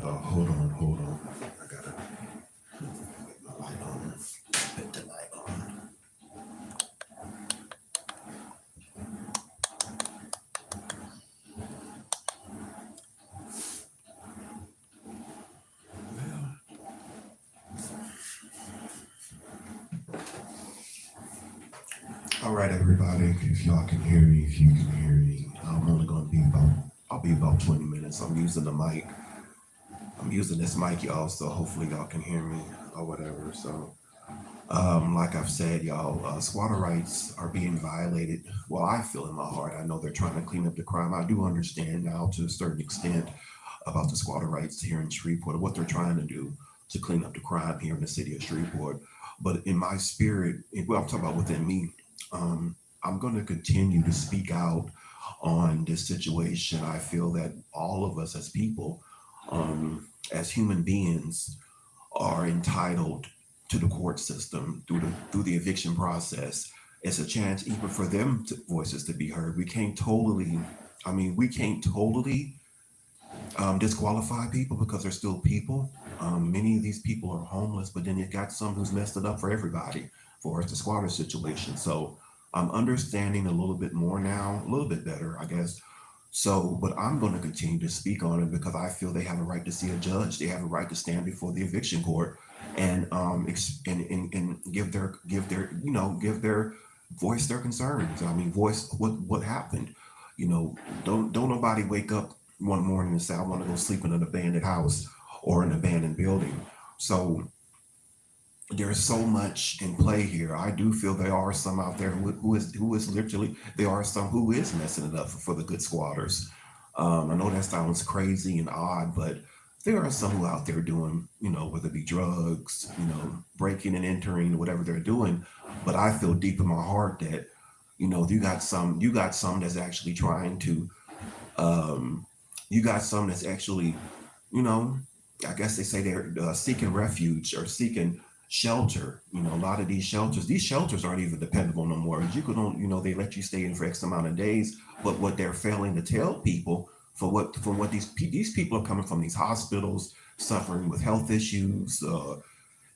hold on. I gotta put my light on. Put the light on. Well, all right, everybody. If y'all can hear me, if you can hear me, I'm only gonna be about. I'll be about 20 minutes. I'm using the mic. I'm using this mic, y'all. So hopefully y'all can hear me or whatever. So like I've said, y'all, squatter rights are being violated. Well, I feel in my heart. I know they're trying to clean up the crime. I do understand now to a certain extent about the squatter rights here in Shreveport, what they're trying to do to clean up the crime here in the city of Shreveport. But in my spirit, well, I'm talking about within me, um, I'm going to continue to speak out on this situation. I feel that all of us as people, as human beings, are entitled to the court system through the eviction process. It's a chance even for them voices to be heard. We can't totally disqualify people because they're still people. Many of these people are homeless, but then you got some who's messed it up for everybody for the squatter situation. So I'm understanding a little bit more now, a little bit better, I guess. So, but I'm going to continue to speak on it because I feel they have a right to see a judge. They have a right to stand before the eviction court and and give their voice their concerns. I mean, voice what happened. Don't nobody wake up one morning and say I want to go sleep in an abandoned house or an abandoned building. So there's so much in play here. I do feel there are some out there who is literally there are some who is messing it up for the good squatters. I know that sounds crazy and odd, but there are some who out there doing, whether it be drugs, breaking and entering, whatever they're doing. But I feel deep in my heart that, you got some that's actually trying to, um, you got some that's actually, you know, I guess they say they're seeking refuge or seeking shelter. A lot of these shelters aren't even dependable no more. You could, they let you stay in for X amount of days, but what they're failing to tell people from what these people are coming from these hospitals suffering with health issues,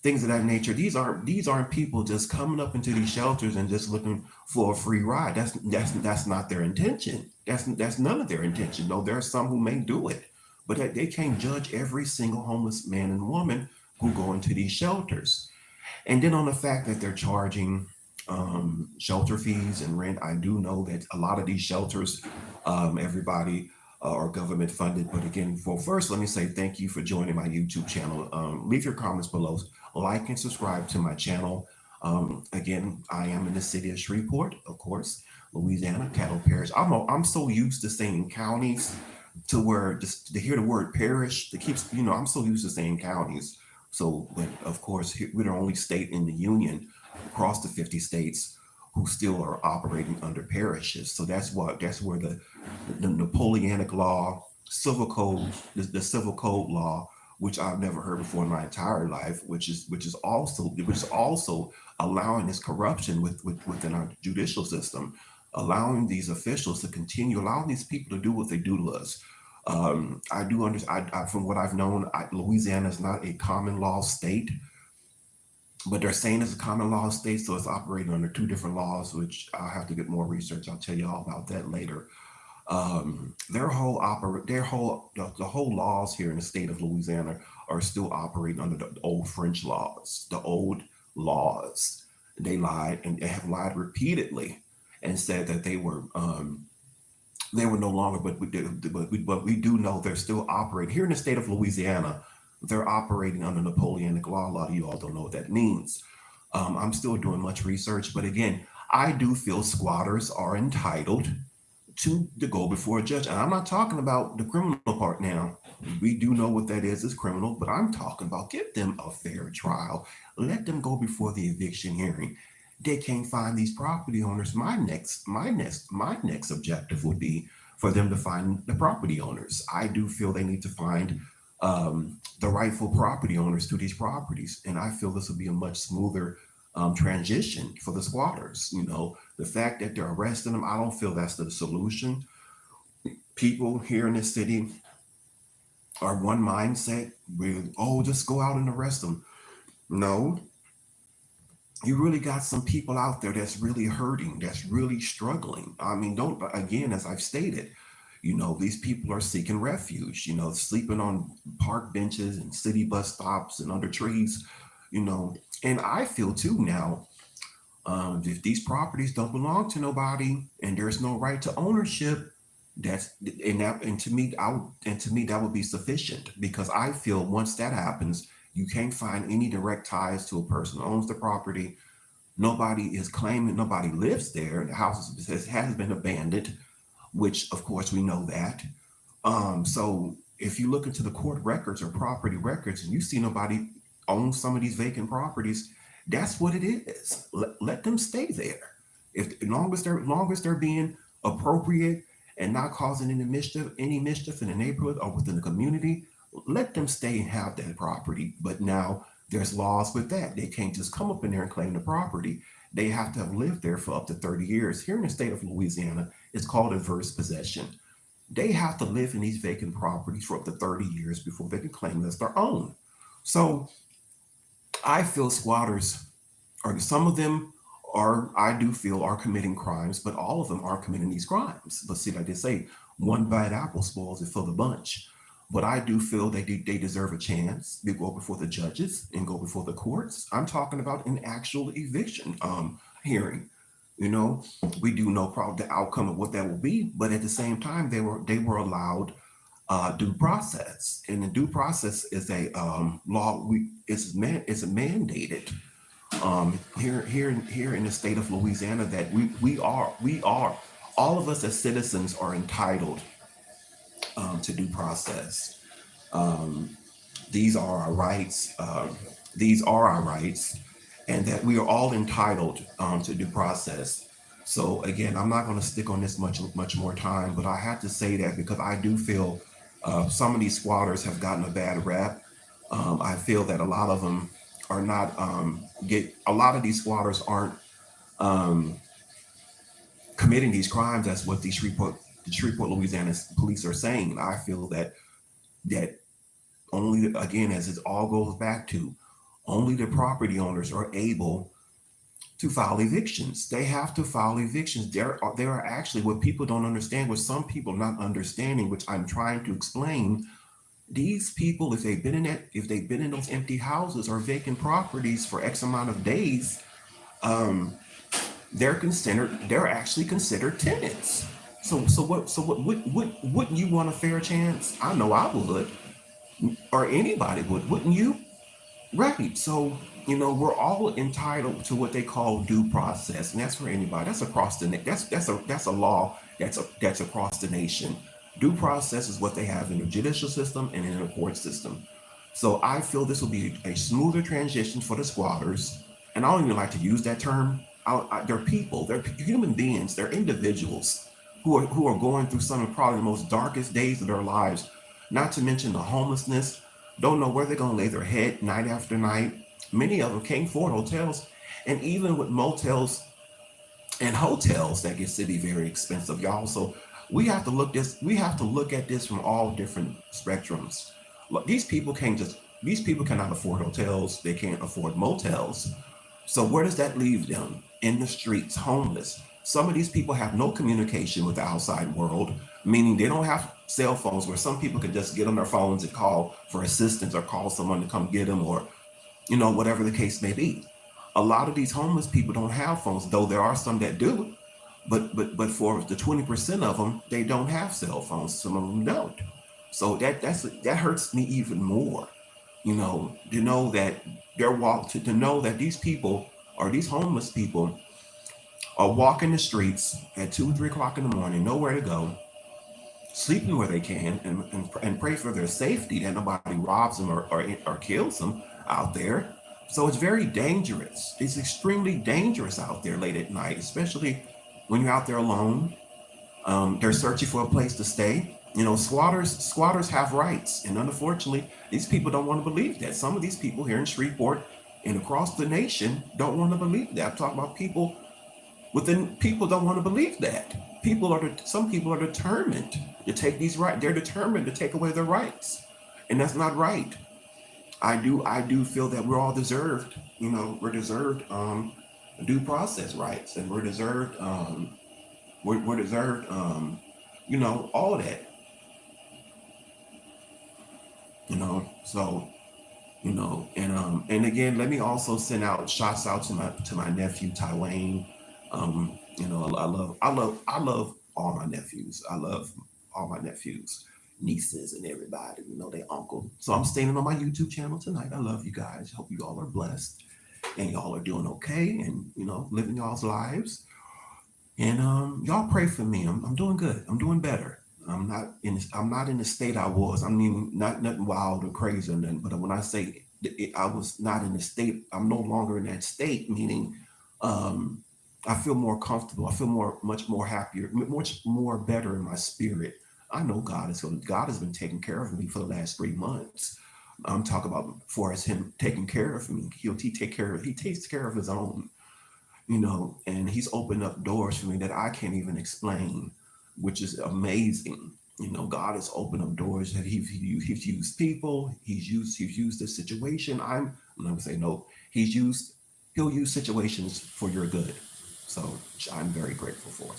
things of that nature. These aren't people just coming up into these shelters and just looking for a free ride. That's not their intention. That's none of their intention. No, there are some who may do it, but they can't judge every single homeless man and woman who go into these shelters. And then on the fact that they're charging shelter fees and rent, I do know that a lot of these shelters, everybody are government funded. But again, for first, let me say thank you for joining my YouTube channel. Leave your comments below, like and subscribe to my channel. Again, I am in the city of Shreveport, of course, Louisiana, Cattle Parish. I'm so used to saying counties to where just to hear the word parish, it keeps, I'm so used to saying counties. So, but of course, we're the only state in the union across the 50 states who still are operating under parishes. So that's where the Napoleonic law, civil code, the civil code law, which I've never heard before in my entire life, which is also allowing this corruption within our judicial system, allowing these officials to continue, allowing these people to do what they do to us. I do understand. From what I've known, Louisiana is not a common law state, but they're saying it's a common law state, so it's operating under two different laws, which I'll have to get more research. I'll tell you all about that later. The whole laws here in the state of Louisiana are still operating under the old French laws. The old laws. They lied and they have lied repeatedly and said that they were no longer, but we do know they're still operating here in the state of Louisiana. They're operating under Napoleonic law. A lot of you all don't know what that means. I'm still doing much research, but again, I do feel squatters are entitled to go before a judge. And I'm not talking about the criminal part now. We do know what that is criminal, but I'm talking about give them a fair trial. Let them go before the eviction hearing. They can't find these property owners. My next objective would be for them to find the property owners. I do feel they need to find the rightful property owners to these properties, and I feel this will be a much smoother transition for the squatters. The fact that they're arresting them, I don't feel that's the solution. People here in this city or one mindset with, oh, just go out and arrest them. No, you really got some people out there that's really hurting, that's really struggling. I mean, don't, again, as I've stated, these people are seeking refuge, sleeping on park benches and city bus stops and under trees, you know. And I feel too now, if these properties don't belong to nobody and there's no right to ownership, that's and to me, that would be sufficient, because I feel once that happens, you can't find any direct ties to a person who owns the property. Nobody is claiming, nobody lives there. The house has been abandoned, which of course we know that. So if you look into the court records or property records and you see nobody owns some of these vacant properties, that's what it is. Let them stay there. If long as they're being appropriate and not causing any mischief in the neighborhood or within the community, let them stay and have that property. But now there's laws with that. They can't just come up in there and claim the property. They have to have lived there for up to 30 years. Here in the state of Louisiana, it's called adverse possession. They have to live in these vacant properties for up to 30 years before they can claim it as their own. So I feel squatters, or some of them are, I do feel, are committing crimes, but all of them are committing these crimes. But see, like they say, one bad apple spoils it for the bunch. But I do feel they deserve a chance. They go before the judges and go before the courts. I'm talking about an actual eviction hearing. You know, we do know probably the outcome of what that will be, but at the same time, they were allowed due process, and the due process is a law. It's mandated here in the state of Louisiana, that we are all of us as citizens are entitled to due process. Um, these are our rights. These are our rights, and that we are all entitled to due process. So again, I'm not going to stick on this much more time, but I have to say that because I do feel some of these squatters have gotten a bad rep. I feel that a lot of them are not get. A lot of these squatters aren't um, committing these crimes. That's what the Shreveport, Louisiana police are saying. I feel that only, again, as it all goes back to, only the property owners are able to file evictions. They have to file evictions. There are actually, what people don't understand, what some people not understanding, which I'm trying to explain. These people, if they've been in those empty houses or vacant properties for X amount of days, um, they're actually considered tenants. So wouldn't you want a fair chance? I know I would, or anybody would, wouldn't you? Right. So, we're all entitled to what they call due process, and that's for anybody. That's across the that's a law that's across the nation. Due process is what they have in the judicial system and in the court system. So I feel this will be a smoother transition for the squatters, and I don't even like to use that term. They're people, they're human beings, they're individuals who are going through some of probably the most darkest days of their lives. Not to mention the homelessness, don't know where they're going to lay their head night after night. Many of them can't afford hotels. And even with motels and hotels, that gets to be very expensive, y'all. So we have to look at this from all different spectrums. Look, these people cannot afford hotels. They can't afford motels. So where does that leave them? In the streets, homeless. Some of these people have no communication with the outside world, meaning they don't have cell phones where some people can just get on their phones and call for assistance or call someone to come get them, or whatever the case may be. A lot of these homeless people don't have phones, though there are some that do. But for the 20% of them, they don't have cell phones. Some of them don't. So that hurts me even more. To know that to know that these people, or these homeless people, are walking the streets at 2, 3 o'clock in the morning, nowhere to go, sleeping where they can, and pray for their safety that nobody robs them or kills them out there. So it's very dangerous. It's extremely dangerous out there late at night, especially when you're out there alone. They're searching for a place to stay. Squatters have rights, and unfortunately, these people don't want to believe that. Some of these people here in Shreveport and across the nation don't want to believe that. I'm talking about people don't want to believe that. Some people are determined to take these rights. They're determined to take away their rights. And that's not right. I do feel that we're all deserved, we're deserved due process rights, and we're deserved all of that, so and again, let me also send out shots out to my nephew Taiwan. I love all my nephews. I love all my nephews, nieces, and everybody. They uncle. So I'm staying on my YouTube channel tonight. I love you guys. Hope you all are blessed and y'all are doing okay, and living y'all's lives. And y'all pray for me. I'm doing good. I'm doing better. I'm not in the state I was. I mean, not nothing wild or crazy or nothing. But when I say I was not in the state, I'm no longer in that state. Meaning, um, I feel more comfortable. I feel much more happier, much more better in my spirit. I know God has been taking care of me for the last 3 months. I'm talking about for as Him taking care of me. He takes care of His own, and He's opened up doors for me that I can't even explain, which is amazing. God has opened up doors that He's used people. He's used this situation. I'm not gonna say no. He'll use situations for your good. So which I'm very grateful for.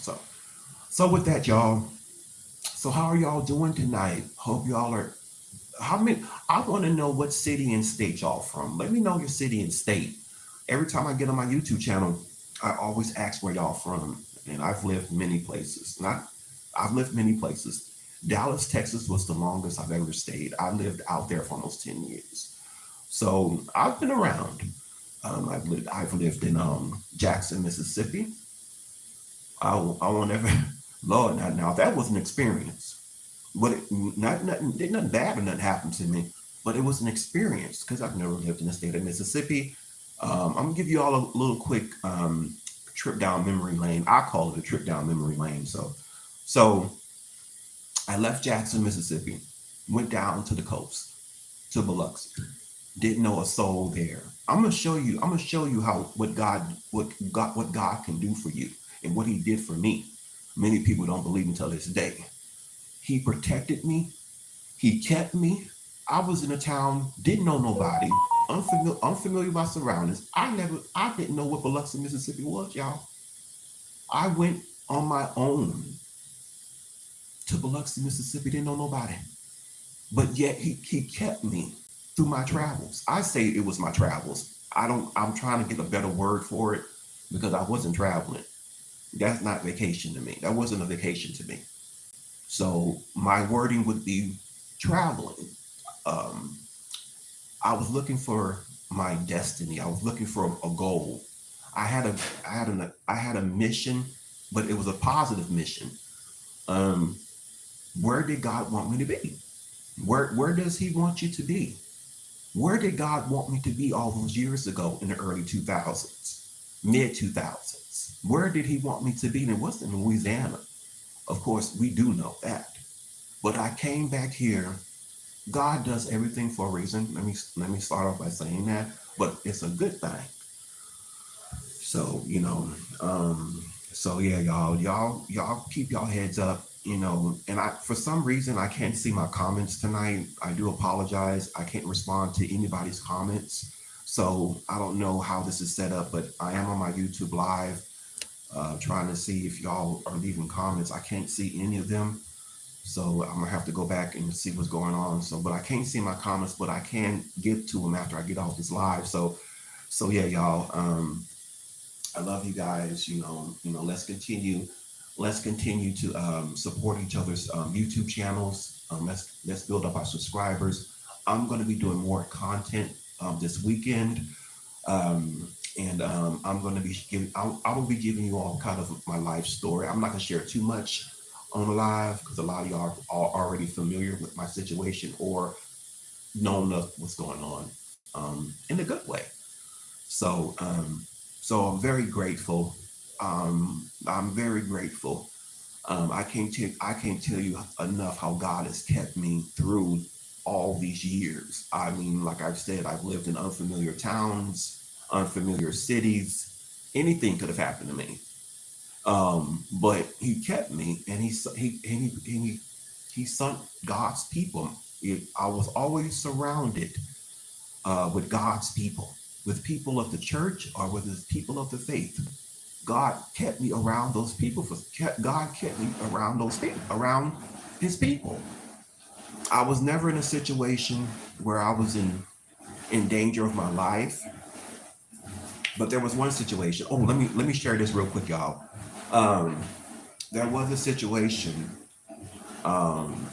So with that, y'all. So how are y'all doing tonight? Hope y'all are. How many? I want to know what city and state y'all from. Let me know your city and state. Every time I get on my YouTube channel, I always ask where y'all from, and I've lived many places. Not, I've lived many places. Dallas, Texas was the longest I've ever stayed. I lived out there for almost 10 years, so I've been around. I've lived in Jackson, Mississippi. I won't ever. Lord, now that was an experience. But did nothing bad or nothing happened to me. But it was an experience because I've never lived in the state of Mississippi. I'm gonna give you all a little quick trip down memory lane. I call it a trip down memory lane. So I left Jackson, Mississippi, went down to the coast to Biloxi. Didn't know a soul there. I'm gonna show you. I'm gonna show you how what God can do for you and what He did for me. Many people don't believe until this day. He protected me. He kept me. I was in a town, didn't know nobody, unfamiliar with my surroundings. I didn't know what Biloxi, Mississippi was, y'all. I went on my own to Biloxi, Mississippi, didn't know nobody. But yet he kept me through my travels. I say it was my travels. I'm trying to get a better word for it because I wasn't traveling. That's not vacation to me. That wasn't a vacation to me. So my wording would be traveling. Um, I was looking for my destiny. I was looking for a goal. I had a mission, but it was a positive mission. Um, where did God want me to be? Where does He want you to be? Where did God want me to be all those years ago in the early 2000s, mid 2000s? Where did He want me to be? And it wasn't in Louisiana. Of course, we do know that. But I came back here. God does everything for a reason. Let me start off by saying that, but it's a good thing. So so yeah, y'all keep y'all heads up. And I for some reason I can't see my comments tonight. I do apologize. I can't respond to anybody's comments. So I don't know how this is set up, but I am on my YouTube live, trying to see if y'all are leaving comments. I can't see any of them. So I'm gonna have to go back and see what's going on. So, but I can't see my comments, but I can get to them after I get off this live. So yeah, y'all. I love you guys. Let's continue to support each other's YouTube channels. Let's build up our subscribers. I'm gonna be doing more content this weekend. And I'm going to be giving, I will be giving you all kind of my life story. I'm not going to share too much on the live because a lot of y'all are already familiar with my situation or know enough what's going on in a good way. So, so I'm very grateful. I'm very grateful. I can't tell you enough how God has kept me through all these years. I mean, like I've said, I've lived in unfamiliar towns, unfamiliar cities. Anything could have happened to me. But He kept me, and he sent God's people. I was always surrounded with God's people, with people of the church or with his people of the faith. God kept me around those people. God kept me around those people, around his people. I was never in a situation where I was in danger of my life, but there was one situation. Oh, let me share this real quick, y'all. Um, there was a situation. Um,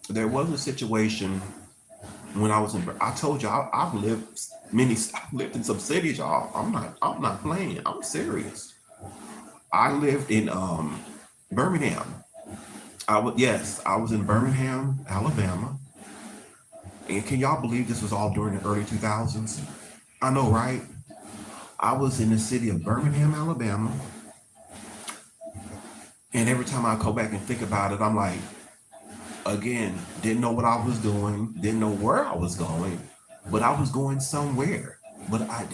there was a situation when I was in. I told you I've lived I've lived in some cities, y'all. I'm not playing. I'm serious. I lived in Birmingham. I was in Birmingham, Alabama. And can y'all believe this was all during the early 2000s? I know, right? I was in the city of Birmingham, Alabama. And every time I go back and think about it, I'm like, again, didn't know what I was doing, didn't know where I was going, but I was going somewhere. But I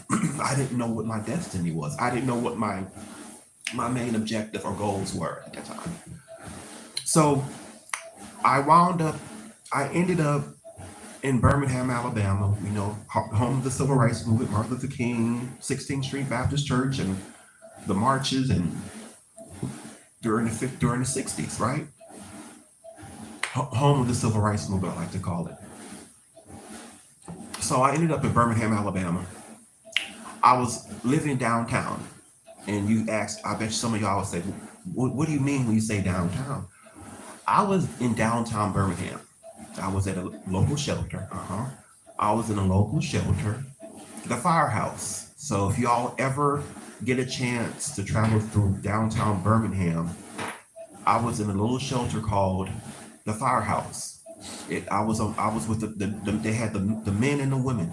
didn't know what my destiny was. I didn't know what my main objective or goals were at that time. So I wound up, I ended up in Birmingham, Alabama, home of the Civil Rights Movement, Martin Luther King, 16th Street Baptist Church, and the marches, and during the 60s, right? Home of the Civil Rights Movement, I like to call it. So I ended up in Birmingham, Alabama. I was living downtown, and you asked, I bet some of y'all would say, what do you mean when you say downtown? I was in downtown Birmingham. I was at a local shelter. I was in a local shelter, the Firehouse. So if y'all ever get a chance to travel through downtown Birmingham, I was in a little shelter called the Firehouse. I was with they had the men and the women,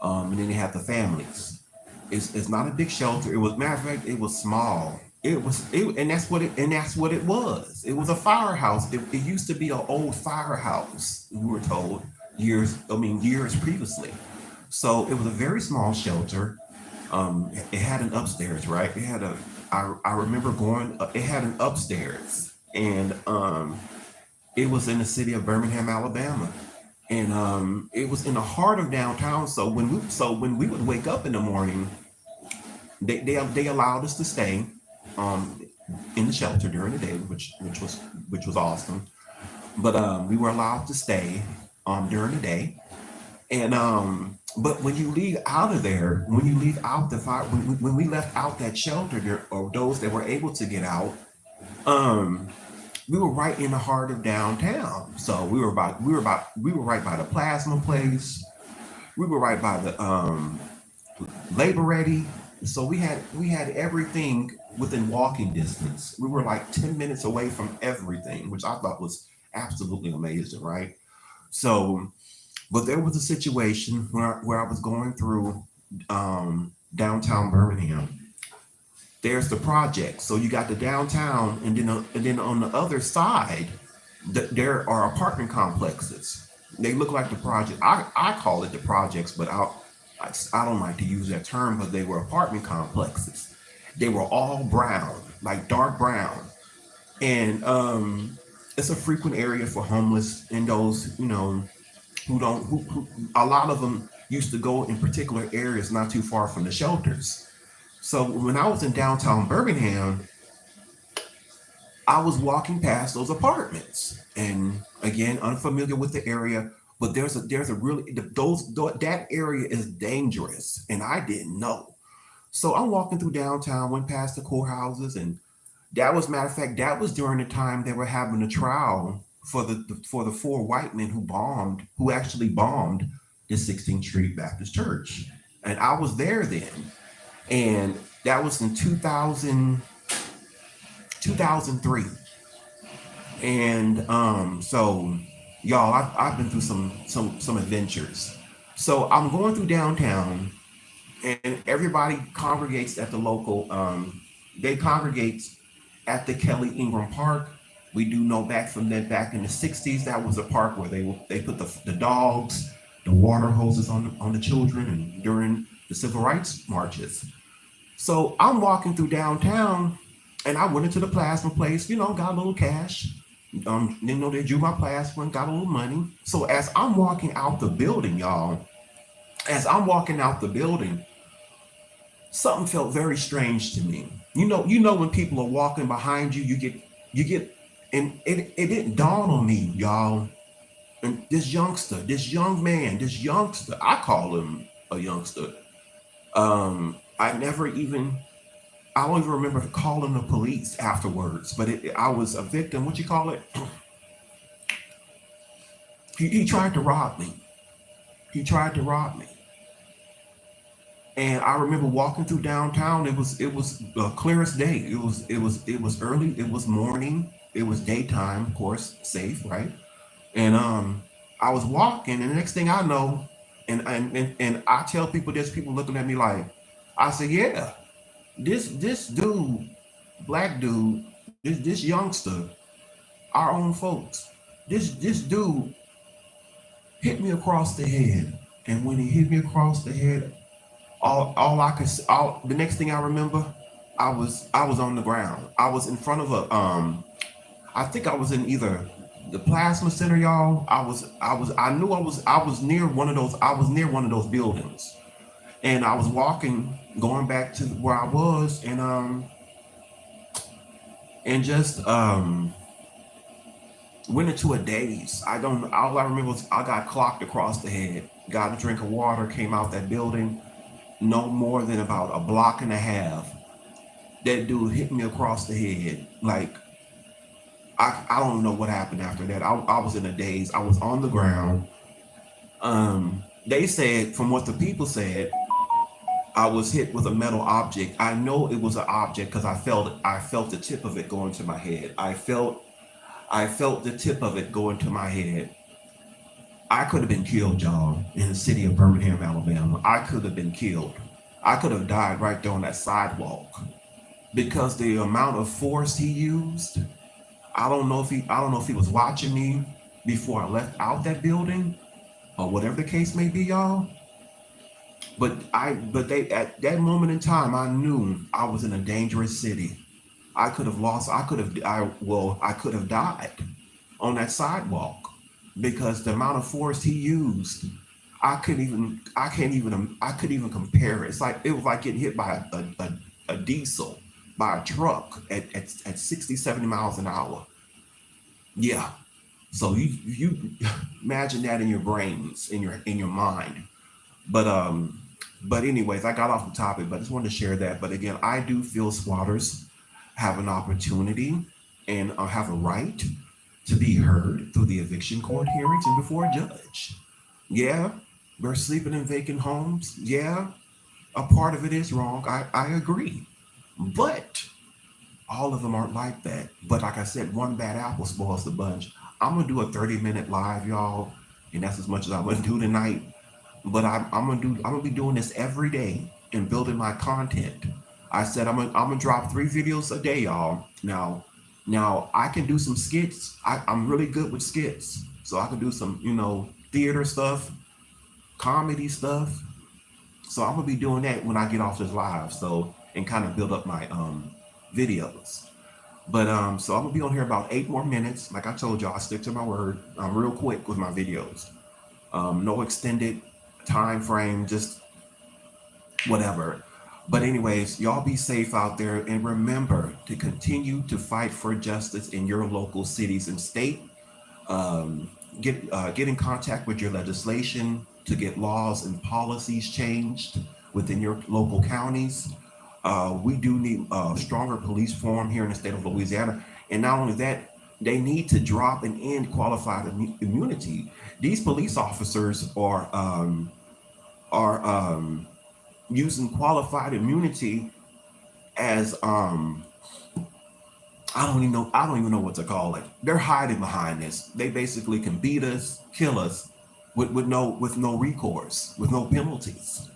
and then they had the families. It's not a big shelter. It was, matter of fact, it was small. And that's what it was. It was a firehouse. It used to be an old firehouse. We were told years previously. So it was a very small shelter. It had an upstairs, right? I remember going. It had an upstairs, and it was in the city of Birmingham, Alabama, and it was in the heart of downtown. So when we would wake up in the morning, they allowed us to stay um, in the shelter during the day, which was awesome. But we were allowed to stay during the day, and but when you leave out of there, when you leave out the fire, when we left out that shelter, there, or those that were able to get out, um, we were right in the heart of downtown. So we were right by the plasma place. We were right by the labor ready. So we had everything within walking distance. We were like 10 minutes away from everything, which I thought was absolutely amazing, right? So, but there was a situation where I was going through downtown Birmingham. There's the project. So you got the downtown, and then on the other side, there are apartment complexes. They look like the project. I call it the projects, but I don't like to use that term, but they were apartment complexes. They were all brown, like dark brown, and it's a frequent area for homeless and those who don't who a lot of them used to go in particular areas not too far from the shelters. So when I was in downtown Birmingham, I was walking past those apartments, and again, unfamiliar with the area, but there's a really that area is dangerous, and I didn't know. So I'm walking through downtown, went past the courthouses, and that was, matter of fact, that was during the time they were having a trial for the four white men who actually bombed the 16th Street Baptist Church, and I was there then, and that was in 2003. And so y'all, I've been through some adventures. So I'm going through downtown, and everybody congregates at the local. They congregate at the Kelly Ingram Park. We do know back in the '60s, that was a park where they put the dogs, the water hoses on the children, and during the civil rights marches. So I'm walking through downtown, and I went into the plasma place, got a little cash. They drew my passport, got a little money. So as I'm walking out the building, y'all, as I'm walking out the building, something felt very strange to me. You know when people are walking behind you, you get, and it didn't dawn on me, y'all. And this youngster, this young man, this youngster, I call him a youngster. I never even, I don't even remember calling the police afterwards, but I was a victim. What you call it? He tried to rob me. He tried to rob me. And I remember walking through downtown. It was clear as day. It was early. It was morning. It was daytime, of course, safe, right? And I was walking, and the next thing I know, and I tell people, there's people looking at me like, I say, yeah, this dude, black dude, this youngster, our own folks, this dude hit me across the head, and when he hit me across the head, all I could all the next thing I remember, I was on the ground. I was in front of a I think I was in either the plasma center, y'all. I knew I was near one of those buildings. And I was walking, going back to where I was, and just went into a daze. I don't All I remember was I got clocked across the head, got a drink of water, came out that building, no more than about a block and a half. That dude hit me across the head. Like, I don't know what happened after that. I was in a daze. I was on the ground. They said, from what the people said, I was hit with a metal object. I know it was an object because I felt the tip of it going to my head. I felt the tip of it going to my head. I could have been killed, y'all, in the city of Birmingham, Alabama. I could have been killed. I could have died right there on that sidewalk because the amount of force he used. I don't know if he was watching me before I left out that building or whatever the case may be, y'all. But they at that moment in time, I knew I was in a dangerous city. I could have died on that sidewalk because the amount of force he used, I couldn't even compare it. It was like getting hit by a diesel, by a truck at 60, 70 miles an hour. Yeah. So you imagine that in your brains, in your mind. But anyways, I got off the topic, but I just wanted to share that. But again, I do feel squatters have an opportunity and have a right to be heard through the eviction court hearings and before a judge. Yeah, we're sleeping in vacant homes. Yeah, a part of it is wrong. I agree. But all of them aren't like that. But like I said, one bad apple spoils the bunch. I'm gonna do a 30-minute live, y'all, and that's as much as I'm gonna do tonight. But I'm gonna be doing this every day and building my content. I said I'm gonna drop 3 videos a day, y'all. Now I can do some skits. I'm really good with skits, so I can do some theater stuff, comedy stuff. So I'm gonna be doing that when I get off this live. So and kind of build up my videos. But so I'm gonna be on here about 8 more minutes. Like I told y'all, I stick to my word. I'm real quick with my videos. No extended time frame, just whatever. But anyways, y'all be safe out there and remember to continue to fight for justice in your local cities and state. Um, get in contact with your legislation to get laws and policies changed within your local counties. We do need stronger police form here in the state of Louisiana, and not only that, they need to drop and end qualified immunity. These police officers are using qualified immunity as I don't even know what to call it. They're hiding behind this. They basically can beat us, kill us with no recourse, with no penalties.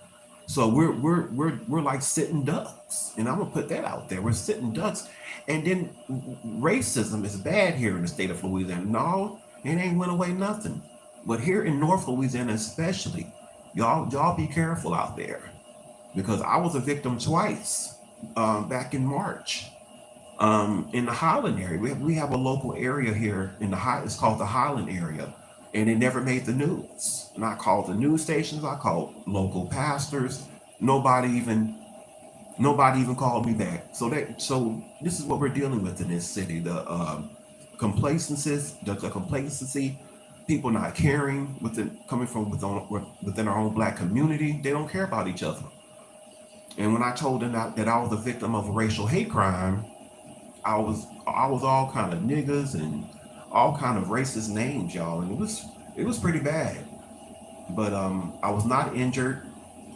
So we're like sitting ducks, and I'm gonna put that out there. We're sitting ducks, and then racism is bad here in the state of Louisiana. No, it ain't went away nothing. But here in North Louisiana, especially, y'all be careful out there because I was a victim twice back in March. In the Highland area. We have a local area here in the high. It's called the Highland area, and it never made the news. And I called the news stations. I called local pastors. Nobody even nobody even called me back. So this is what we're dealing with in this city. The complacency, people not caring coming from within our own black community. They don't care about each other. And when I told them that I was a victim of a racial hate crime, I was all kind of niggas and all kind of racist names, y'all, and it was pretty bad. But I was not injured.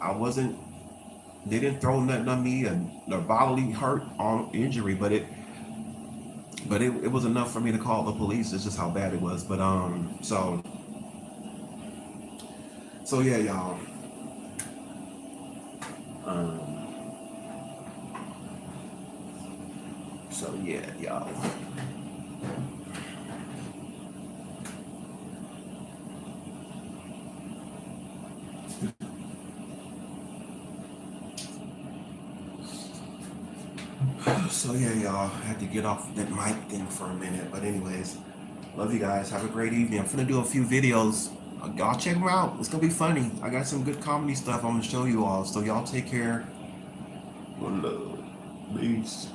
I wasn't. They didn't throw nothing on me and or bodily hurt on injury, but it was enough for me to call the police. It's just how bad it was. But so yeah, y'all. Um, so yeah, y'all. So yeah, y'all. I had to get off that mic thing for a minute. But anyways, love you guys. Have a great evening. I'm gonna do a few videos. Y'all check them out. It's gonna be funny. I got some good comedy stuff I'm gonna show you all. So y'all take care. One love. Peace.